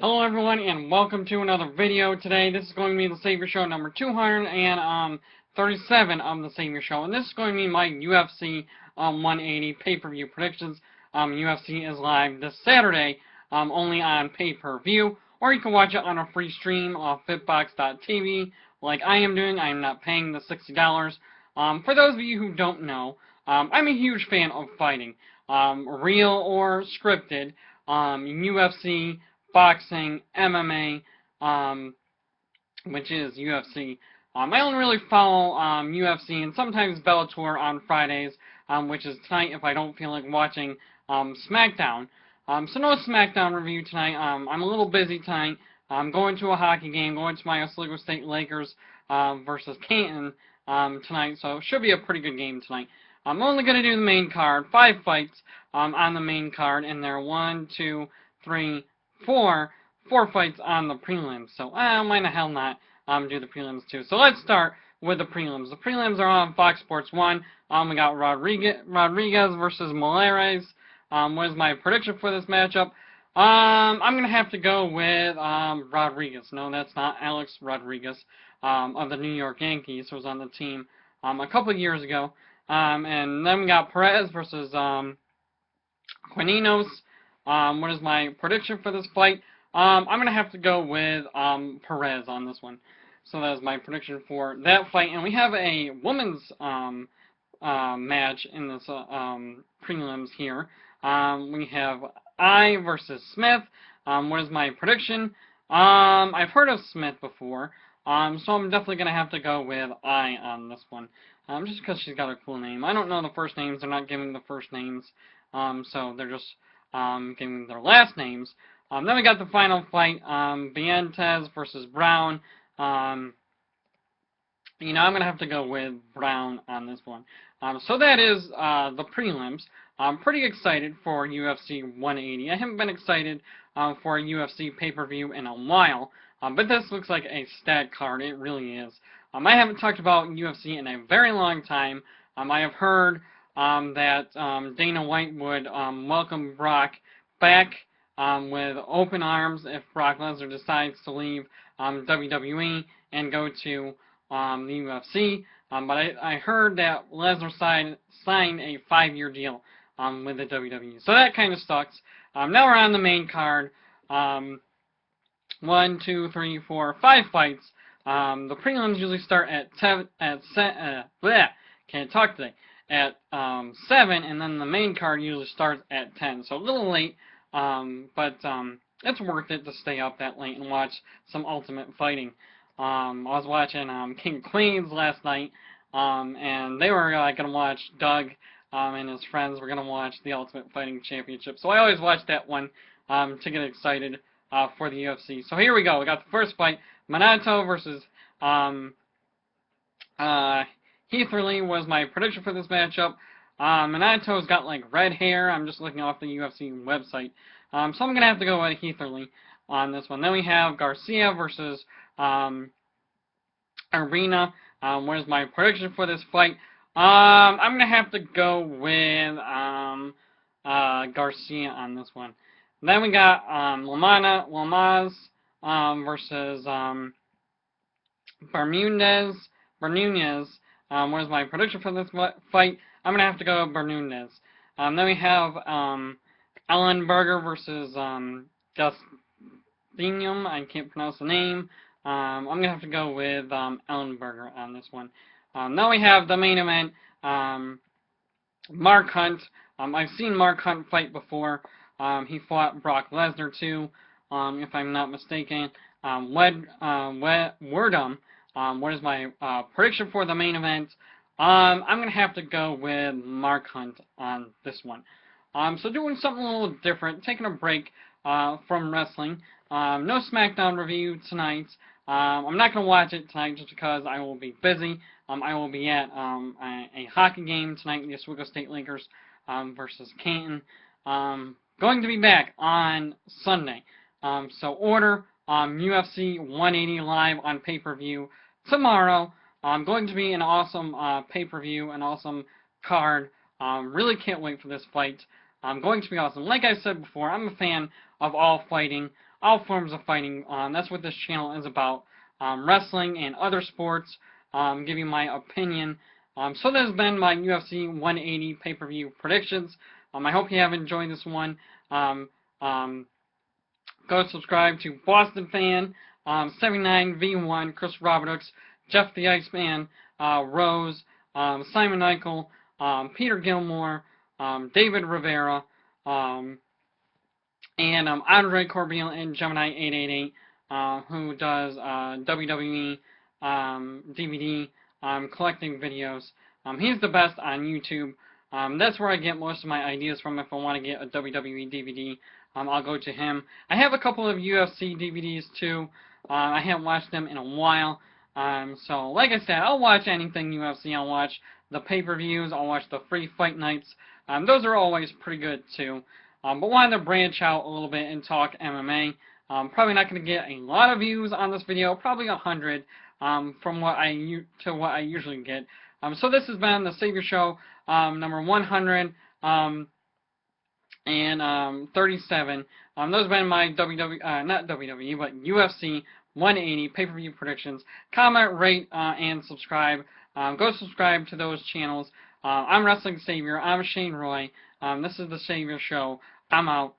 Hello everyone and welcome to another video. Today this is going to be the Saviour Show number 237 of the Saviour Show, and this is going to be my UFC 180 pay-per-view predictions. UFC is live this Saturday, only on pay-per-view, or you can watch it on a free stream off fitbox.tv like I am doing. I am not paying the $60. For those of you who don't know, I'm a huge fan of fighting, real or scripted, UFC, boxing, MMA, which is UFC. I only really follow UFC and sometimes Bellator on Fridays, which is tonight if I don't feel like watching SmackDown. So no SmackDown review tonight. I'm a little busy tonight. I'm going to a hockey game, going to my Oswego State Lakers versus Canton tonight, so it should be a pretty good game tonight. I'm only going to do the main card, 5 fights on the main card, and there are 1, 2, 3, 4 fights on the prelims. So why the hell not do the prelims too? So let's start with the prelims. The prelims are on Fox Sports 1. We got Rodriguez versus Morales. What is my prediction for this matchup? I'm gonna have to go with Rodriguez. No, that's not Alex Rodriguez of the New York Yankees, who was on the team a couple of years ago. And then we got Perez versus Quininos. What is my prediction for this fight? I'm going to have to go with Perez on this one. So that is my prediction for that fight. And we have a women's match in this prelims here. We have I versus Smith. What is my prediction? I've heard of Smith before, so I'm definitely going to have to go with I on this one. Just because she's got a cool name. I don't know the first names. They're not giving the first names. So they're just giving their last names. Then we got the final fight, Bientes versus Brown. I'm going to have to go with Brown on this one. So that is the prelims. I'm pretty excited for UFC 180. I haven't been excited for a UFC pay-per-view in a while, but this looks like a stat card. It really is. I haven't talked about UFC in a very long time. I have heard that Dana White would welcome Brock back with open arms if Brock Lesnar decides to leave WWE and go to the UFC. But I heard that Lesnar signed a 5-year deal with the WWE. So that kind of sucks. Now we're on the main card. 1, 2, 3, 4, 5 fights. The prelims usually start at can't talk today. At 7, and then the main card usually starts at 10. So a little late, but it's worth it to stay up that late and watch some Ultimate Fighting. I was watching King Queens last night, and they were going to watch Doug and his friends were going to watch the Ultimate Fighting Championship. So I always watch that one to get excited for the UFC. So here we go. We got the first fight, Minato versus Heatherly was my prediction for this matchup. Minato's got like red hair. I'm just looking off the UFC website. So I'm going to have to go with Heatherly on this one. Then we have Garcia versus Arena. What is my prediction for this fight? I'm going to have to go with Garcia on this one. Then we got Lamas versus Bermudez. What is my prediction for this fight? I'm going to have to go with Bermudez. Then we have Ellenberger versus Justinium. I can't pronounce the name. I'm going to have to go with Ellenberger on this one. Then we have the main event, Mark Hunt. I've seen Mark Hunt fight before. He fought Brock Lesnar too, if I'm not mistaken. Wordum. What is my prediction for the main event? I'm going to have to go with Mark Hunt on this one. So doing something a little different, taking a break from wrestling. No SmackDown review tonight. I'm not going to watch it tonight just because I will be busy. I will be at a hockey game tonight, the Oswego State Lakers versus Canton. Going to be back on Sunday. So order UFC 180 live on pay-per-view tomorrow. Going to be an awesome pay-per-view, an awesome card. Really can't wait for this fight. Going to be awesome. Like I said before, I'm a fan of all fighting. all forms of fighting. That's what this channel is about. Wrestling and other sports. Giving my opinion. So that has been my UFC 180 pay-per-view predictions. I hope you have enjoyed this one. Go subscribe to Boston Fan, 79V1, Chris Roberts, Jeff the Iceman, Rose, Simon Eichel, Peter Gilmore, David Rivera, and Andre Corbeil and Gemini888, who does WWE DVD collecting videos. He's the best on YouTube. That's where I get most of my ideas from. If I want to get a WWE DVD, I'll go to him. I have a couple of UFC DVDs too. I haven't watched them in a while. So, like I said, I'll watch anything UFC. I'll watch the pay-per-views. I'll watch the free fight nights. Those are always pretty good too. But wanted to branch out a little bit and talk MMA. Probably not going to get a lot of views on this video. Probably 100 from what I usually get. So this has been the Saviour Show, number 137. Those have been my not WWE, but UFC 180 pay-per-view predictions. Comment, rate, and subscribe. Go subscribe to those channels. I'm Wrestling Savior. I'm Shane Roy. This is the Saviour Show. I'm out.